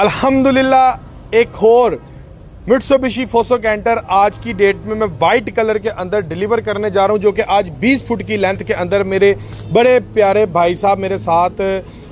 अल्हम्दुलिल्लाह एक और मित्सुबिशी फोसो कैंटर आज की डेट में मैं वाइट कलर के अंदर डिलीवर करने जा रहा हूं, जो कि आज 20 फुट की लेंथ के अंदर मेरे बड़े प्यारे भाई साहब मेरे साथ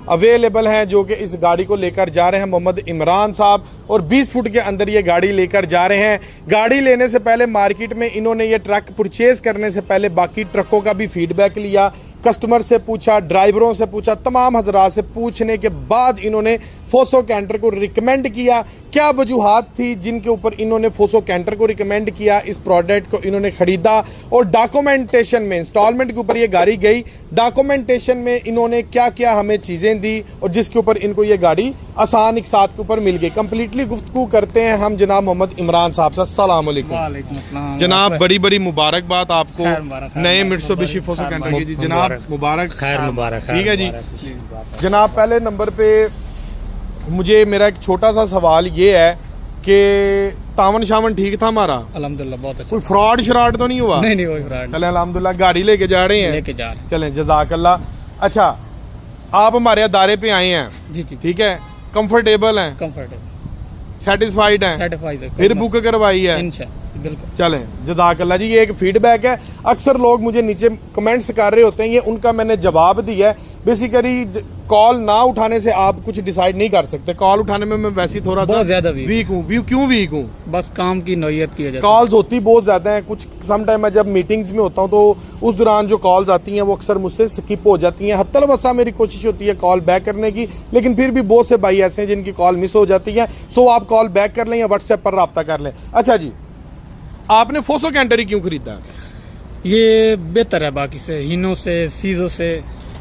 अवेलेबल हैं, जो कि इस गाड़ी को लेकर जा रहे हैं। मोहम्मद इमरान साहब और 20 फुट के अंदर ये गाड़ी लेकर जा रहे हैं। गाड़ी लेने से पहले मार्केट में इन्होंने ये ट्रक परचेज करने से पहले बाकी ट्रकों का भी फीडबैक लिया, कस्टमर से पूछा, ड्राइवरों से पूछा, तमाम हजरात से पूछने के बाद इन्होंने फोसो कैंटर को रिकमेंड किया। क्या वजूहात थी जिनके ऊपर इन्होंने फोसो कैंटर को रिकमेंड किया, इस प्रोडक्ट को इन्होंने ख़रीदा, और डॉक्यूमेंटेशन में इंस्टॉलमेंट के ऊपर ये गाड़ी गई, डॉक्यूमेंटेशन में इन्होंने क्या क्या हमें चीज़ें दी और जिसके ऊपर इनको ये गाड़ी आसान एक साथ के ऊपर मिल गई। कंप्लीटली गुफ्तगू करते हैं हम जनाब मोहम्मद इमरान साहब से। अस्सलाम वालेकुम जनाब, बड़ी बड़ी मुबारकबाद आपको नए मित्सुबिशी फोसो कैंटर की। जी जनाब मुबारक, खैर मुबारक। ठीक है जी जनाब, पहले नंबर पे मुझे मेरा एक छोटा सा सवाल ये है कि तावन शावन ठीक था हमारा? अल्हम्दुलिल्लाह बहुत अच्छा। कोई फ्रॉड श्रॉड तो नहीं हुआ? नहीं कोई फ्रॉड। चले अल्हम्दुलिल्लाह, गाड़ी लेके जा रहे हैं, चलें जज़ाकल्लाह। अच्छा, आप हमारे अदारे पे आए हैं जी जी, ठीक है, कंफर्टेबल हैं, सेटिस्फाइड हैं, फिर बुक करवाई है? बिल्कुल। चलें जज़ाकल्लाह जी। ये एक फीडबैक है, अक्सर लोग मुझे नीचे कमेंट्स कर रहे होते हैं, ये उनका मैंने जवाब दिया है। बेसिकली कॉल ना उठाने से आप कुछ डिसाइड नहीं कर सकते। कॉल उठाने में मैं वैसे ही थोड़ा बहुत ज्यादा वीक हूँ। क्यों वीक हूँ? बस काम की नौयत की वजह से। कॉल्स होती बहुत ज्यादा हैं, कुछ सम टाइम मैं जब मीटिंग्स में होता हूँ तो उस दौरान जो कॉल्स आती हैं वो अक्सर मुझसे स्किप हो जाती हैं। हत्तल वसा मेरी कोशिश होती है कॉल बैक करने की, लेकिन फिर भी बहुत से भाई ऐसे हैं जिनकी कॉल मिस हो जाती है। सो आप कॉल बैक कर लें या व्हाट्सएप पर रब्ता कर लें। अच्छा जी, आपने फोसो कैंटर ही क्यों खरीदा? ये बेहतर है बाकी से, हीनो से, सीजो से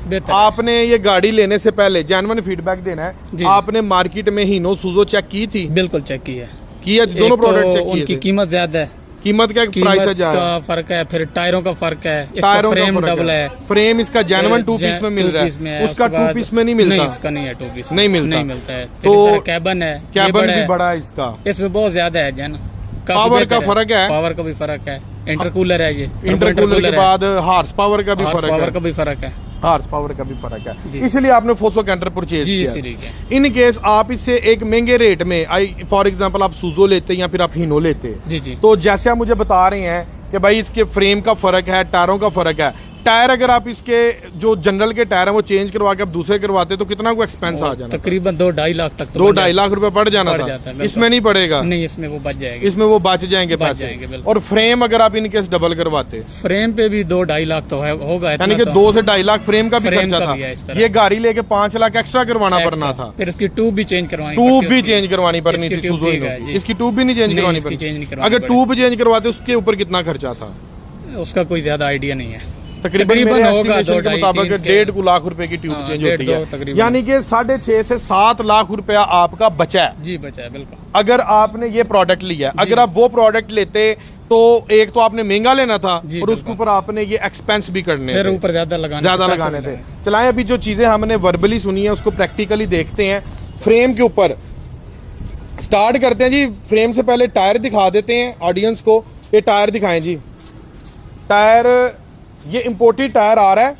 बेहतर। आपने ये गाड़ी लेने से पहले जेन्युइन फीडबैक देना है, आपने मार्केट में हीनो सूजो चेक की थी? बिल्कुल चेक की है। दोनों प्रोडक्ट चेक किए? उनकी कीमत ज्यादा है। कीमत का प्राइस का फर्क है, फिर टायरों का फर्क है, इसका फ्रेम डबल है। फ्रेम इसका जेन्युइन 2 पीस में मिल रहा है, उसका 2 पीस में नहीं मिलता। नहीं, इसका नहीं है 2 पीस, नहीं मिलता है। तो कैबन है, कैबन भी बड़ा है इसका, इसमें बहुत ज्यादा है जन। पावर का फर्क है, पावर का भी फर्क है। इंटरकूलर है, ये इंटरकूलर के बाद हार्स पावर का भी फर्क है, हार्स पावर का भी फर्क है। इसलिए आपने फोसो कैंटर परचेज किया। इन केस आप इससे एक महंगे रेट में, फॉर एग्जांपल आप सूजो लेते या फिर आप हीनो लेते, तो जैसे आप मुझे बता रहे हैं कि भाई इसके फ्रेम का फर्क है, टायरों का फर्क है। टायर अगर आप इसके जो जनरल के टायर हैं वो चेंज करवा के आप दूसरे करवाते तो कितना को एक्सपेंस आ जाना? तकरीबन 2-2.5 लाख तक। 2-2.5 लाख रुपए पड़ जाना था। इसमें नहीं पड़ेगा? नहीं, इसमें वो बच जाएंगे, इसमें वो बच जाएंगे पैसे। और फ्रेम अगर आप इनकेस डबल करवाते, फ्रेम पे भी 2-2.5 लाख तो होगा, यानी कि 2 से 2.5 लाख फ्रेम का भी खर्चा था। ये गाड़ी लेके 5 लाख एक्स्ट्रा करवाना पड़ना था। फिर इसकी ट्यूब भी चेंज करवानी, पड़नी थी सुजुकी की। इसकी ट्यूब भी नहीं चेंज करवानी पड़ी। अगर ट्यूब चेंज करवाते उसके ऊपर कितना खर्चा था? उसका कोई ज्यादा आइडिया नहीं है। तकरीबन होगा के मुताबिक 1.5 लाख रुपए की ट्यूब चेंज होती है, यानी कि 6.5 से 7 लाख रुपया आपका बचा है। जी बचा है, बिल्कुल। अगर आपने ये प्रोडक्ट लिया, अगर आप वो प्रोडक्ट लेते तो एक तो आपने महंगा लेना था और उसके ऊपर आपने ये एक्सपेंस भी करने फिर ऊपर ज्यादा लगाने थे। चलाएं, अभी जो चीजें हमने वर्बली सुनी है उसको प्रैक्टिकली देखते हैं। फ्रेम के ऊपर स्टार्ट करते हैं जी। फ्रेम से पहले टायर दिखा देते हैं ऑडियंस को। ये टायर दिखाएं जी। टायर ये इम्पोर्टेड टायर आ रहा है,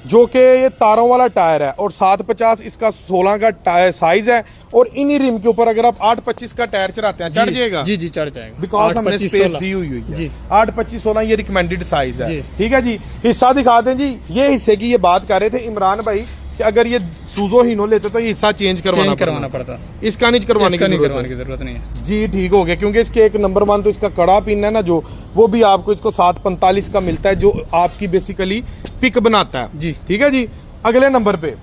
जो कि ये तारों वाला टायर है, और 750 इसका 16 का टायर साइज है। और इन्हीं रिम के ऊपर अगर आप 825 का टायर चढ़ाते हैं, चढ़ जाएगा? जी चढ़ जाएगा, बिकॉज हमने स्पेस दी हुई है। 825-16 ये रिकमेंडेड साइज है। ठीक है जी। हिस्सा दिखा दें जी। ये हिस्से की ये बात कर रहे थे इमरान भाई कि अगर ये सूजो हीनो लेते तो ये हिस्सा चेंज करवाना पड़ता। इसका नहीं करवाने की जरूरत नहीं है जी। ठीक हो गया, क्योंकि इसके एक नंबर 1 तो इसका कड़ा पिन है ना, जो वो भी आपको इसको 745 का मिलता है, जो आपकी बेसिकली पिक बनाता है जी। ठीक है जी। अगले नंबर पे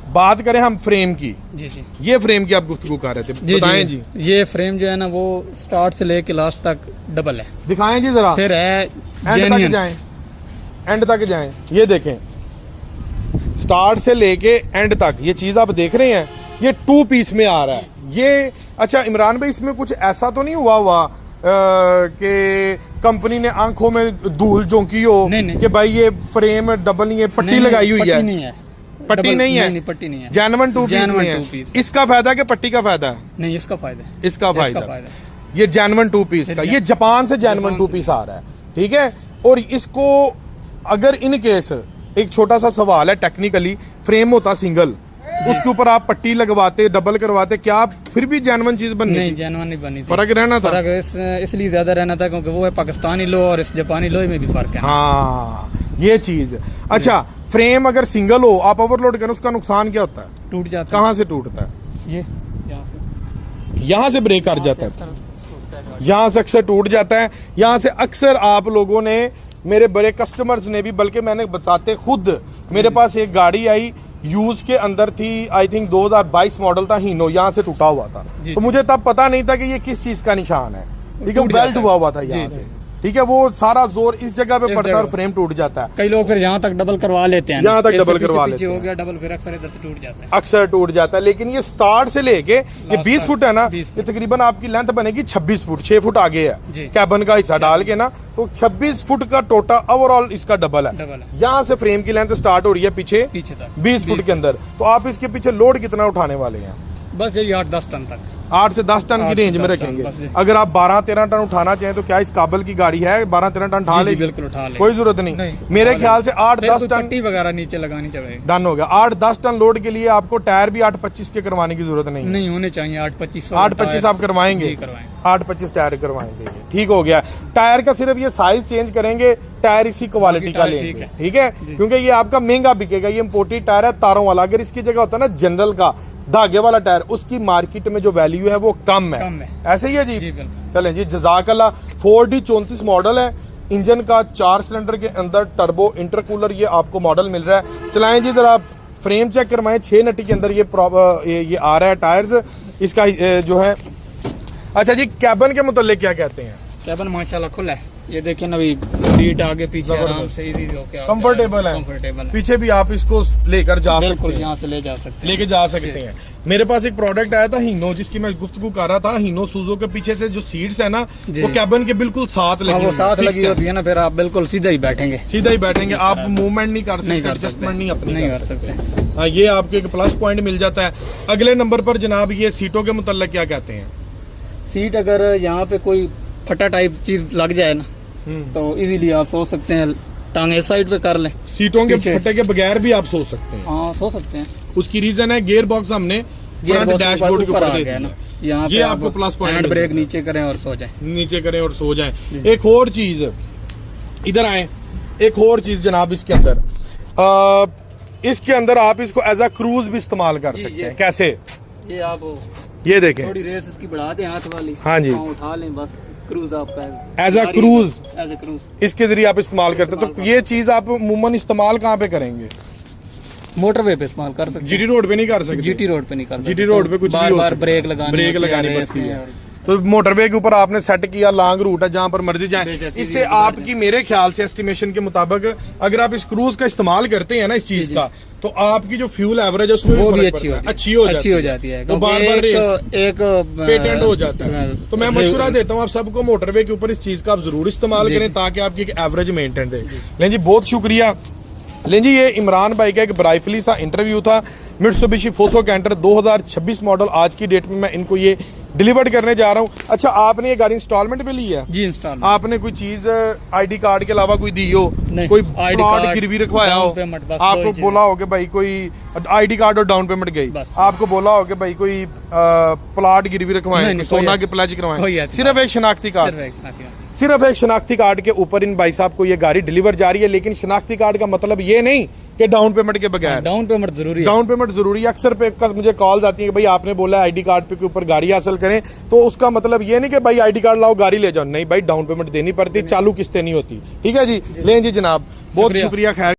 बात करें हम फ्रेम की। जी। ये फ्रेम की आप गुफ्तगू कर रहे थे, बताएं जी। ये फ्रेम जो है ना वो स्टार्ट से लेके लास्ट तक डबल है। दिखाएं जी जरा। फिर है एंड तक जाएं। ये देखें, स्टार्ट से लेके एंड तक ये चीज आप देख रहे हैं, ये 2 पीस में आ रहा है ये। अच्छा इमरान भाई, इसमें कुछ ऐसा तो नहीं हुआ कि कंपनी ने आंखों में धूल झोंकी हो कि भाई ये फ्रेम डबल नहीं है, पट्टी लगाई हुई है? पट्टी नहीं है, पट्टी नहीं है, जेन्युइन 2 पीस में है। इसका फायदा है कि पट्टी का फायदा है? नहीं, इसका फायदा है। इसका फायदा ये जेन्युइन 2 पीस का, ये जापान से जेन्युइन 2 पीस आ रहा है। ठीक है। और इसको अगर इन केस एक छोटा सा सवाल है, टेक्निकली फ्रेम होता सिंगल, उसके ऊपर आप पट्टी लगवाते, डबल करवाते, क्या आप फिर भी जेन्युइन चीज बननी नहीं, थी? जेन्युइन नहीं बनी थी। फर्क रहना था। फर्क इसलिए ज्यादा रहना था क्योंकि वो है पाकिस्तानी लो और इस जापानी लोहे में भी फर्क है। हाँ, ये चीज। अच्छा, फ्रेम अगर सिंगल हो, आप ओवरलोड करें, उसका नुकसान क्या होता है? टूट जाता कहाँ से टूटता है? है ये यहाँ से ब्रेक कर जाता है, यहाँ से अक्सर टूट जाता है। यहाँ से अक्सर आप लोगों ने, मेरे बड़े कस्टमर्स ने भी, बल्कि मैंने बताते खुद, मेरे पास एक गाड़ी आई यूज के अंदर थी, आई थिंक 2022 मॉडल था, हीनो, यहाँ से टूटा हुआ था। तो मुझे तब पता नहीं था कि ये किस चीज का निशान है, ठीक है, वेल्ड हुआ था यहाँ से, ठीक है, वो सारा जोर इस जगह पे पड़ता है और फ्रेम टूट जाता है। कई लोग फिर यहाँ तक डबल करवा लेते हैं, यहाँ तक ऐसे डबल करवा पीछे लेते हो गया डबल, फिर अक्सर इधर से टूट जाता है, अक्सर टूट जाता है। लेकिन ये स्टार्ट से लेके ये 20 फुट है ना, 20 ये तकरीबन आपकी लेंथ बनेगी 26 फुट, 6 फुट आगे जी। है कैबन का हिस्सा डाल के ना, तो 26 फुट का टोटल ओवरऑल इसका डबल है। यहाँ से फ्रेम की लेंथ स्टार्ट हो रही है पीछे तक 20 फुट के अंदर। तो आप इसके पीछे लोड कितना उठाने वाले हैं? बस यही 8-10 टन तक, 8 से 10 टन की 8 से रेंज में 10 टन रखेंगे। बस जी। अगर आप 12-13 टन उठाना चाहें तो क्या इस काबल की गाड़ी है 12-13 टन उठा जी, ले? बिल्कुल उठा ले, कोई जरूरत नहीं, मेरे उठा ख्याल से फिर 8-10 कोई टन पट्टी वगैरह नीचे लगानी चाहिए। डन हो गया। 8-10 टन लोड के लिए आपको टायर भी 8-25 के करवाने की जरूरत नहीं है। नहीं होने चाहिए 8-25 8-25 आप करवाएंगे? जी, करवाएंगे। 8-25 टायर करवाएंगे, ठीक हो गया। टायर का सिर्फ ये साइज चेंज करेंगे, टायर इसी क्वालिटी का टायर लेंगे, ठीक है, क्योंकि ये आपका महंगा बिकेगा। ये इम्पोर्टेड टायर है तारों वाला। अगर इसकी जगह होता है ना जनरल का धागे वाला टायर, उसकी मार्केट में जो वैल्यू है वो कम है। ऐसे ही है जी, चलें जी, जज़ाकल्लाह। 4D 34 मॉडल है, इंजन का 4 सिलेंडर के अंदर टर्बो इंटरकूलर ये आपको मॉडल मिल रहा है। चलाएं जी जरा, फ्रेम चेक करवाएं, 6 नटी के अंदर ये आ रहा है टायर्स इसका जो है। अच्छा जी, कैबन के मुतालिक क्या कहते हैं? कैबन माशाल्लाह खुला है, ये देखिए ना भी, सीट आगे पीछे आराम से इजी हो के कंफर्टेबल है, पीछे भी आप इसको लेकर जा सकते हैं, यहाँ से ले जा सकते हैं, लेके जा सकते हैं। मेरे पास एक प्रोडक्ट आया था हीनो, जिसकी मैं गुफ्तगू कर रहा था। हीनो सूजो के पीछे से जो सीट्स है ना, वो कैबन के बिल्कुल साथ लगी, वो साथ लगी होती है ना, फिर आप बिल्कुल सीधा ही बैठेंगे, आप मूवमेंट नहीं कर सकते, एडजस्टमेंट नहीं अपनी नहीं कर सकते। हाँ, ये आपको एक प्लस पॉइंट मिल जाता है। अगले नंबर पर जनाब ये सीटों के मुताल्लिक क्या कहते हैं? सीट अगर यहाँ पे कोई फटा टाइप चीज लग जाए ना, तो इजीली आप सो सकते हैं, टांगे साइड पे कर लें। सीटों के फटे के बगैर भी आप सो सकते हैं? हाँ, सो सकते हैं। उसकी रीजन है गियर बॉक्स हमने फ्रंट डैशबोर्ड के ऊपर दे दिया ना, यहाँ ये आपको प्लस पॉइंट। हैंड ब्रेक नीचे करें और सो जाए, नीचे करें और सो जाएं। एक और चीज, इधर आए, एक और चीज जनाब, इसके अंदर आप इसको एज अ क्रूज भी इस्तेमाल कर सकते हैं। कैसे? ये आप ये देखें, थोड़ी रेस इसकी बढ़ा दें हाथ वाली, हाँ जी, उठा लें, बस क्रूज आपका एज अ क्रूज इसके जरिए आप इस्तेमाल करते हैं। तो ये चीज आप अमूमन इस्तेमाल कहाँ पे करेंगे? मोटरवे पे इस्तेमाल कर सकते हैं, जीटी रोड पे नहीं कर सकते? जीटी रोड पे नहीं कर सकते, जीटी रोड पे कुछ बार बार ब्रेक लगानी पड़ती है। तो मोटरवे के ऊपर आपने सेट किया, लॉन्ग रूट है, जहां पर मर्जी जाए। इससे आपकी मेरे ख्याल से एस्टिमेशन के मुताबिक अगर आप इस क्रूज का इस्तेमाल करते हैं ना इस चीज का, तो आपकी जो फ्यूल एवरेज है उसमें वो भी अच्छी हो जाती है। तो बार बार एक पेटेंट हो जाता है। तो मैं मशवरा देता हूँ आप सबको, मोटरवे के ऊपर इस चीज का आप जरूर इस्तेमाल करें ताकि आपकी एक एवरेज मेंटेन रहे। लेकिन जी बहुत शुक्रिया। लेकिन जी ये इमरान भाई का एक ब्राइफली सा इंटरव्यू था। मित्सुबिशी फोसो कैंटर 2026 मॉडल आज की डेट में मैं इनको ये डिलीवर करने जा रहा हूँ। अच्छा, आपने ये गाड़ी इंस्टॉलमेंट पे ली है? जी, इंस्टॉलमेंट। आपने कोई चीज आईडी कार्ड के अलावा कोई दी हो, कोई प्लॉट गिरवी रखवाया हो, आपको बोला हो कि भाई कोई आईडी कार्ड और डाउन पेमेंट गई, आपको बोला हो कि भाई कोई प्लॉट गिरवी रखवाए, सोना के प्लेज करवाए, सिर्फ एक शनाख्ती कार्ड, सिर्फ एक शनाख्ती कार्ड के ऊपर इन भाई साहब को ये गाड़ी डिलीवर जा रही है। लेकिन शनाख्ती कार्ड का मतलब ये नहीं कि डाउन पेमेंट के बगैर, डाउन पेमेंट जरूरी है, डाउन पेमेंट जरूरी है। अक्सर पे मुझे कॉल्स आती है कि भाई आपने बोला आईडी कार्ड पे के ऊपर गाड़ी हासिल करें, तो उसका मतलब ये नहीं कि भाई आईडी कार्ड लाओ गाड़ी ले जाओ, नहीं भाई, डाउन पेमेंट देनी पड़ती, चालू किस्तें नहीं होती। ठीक है जी, लें जी जनाब, बहुत शुक्रिया। खैर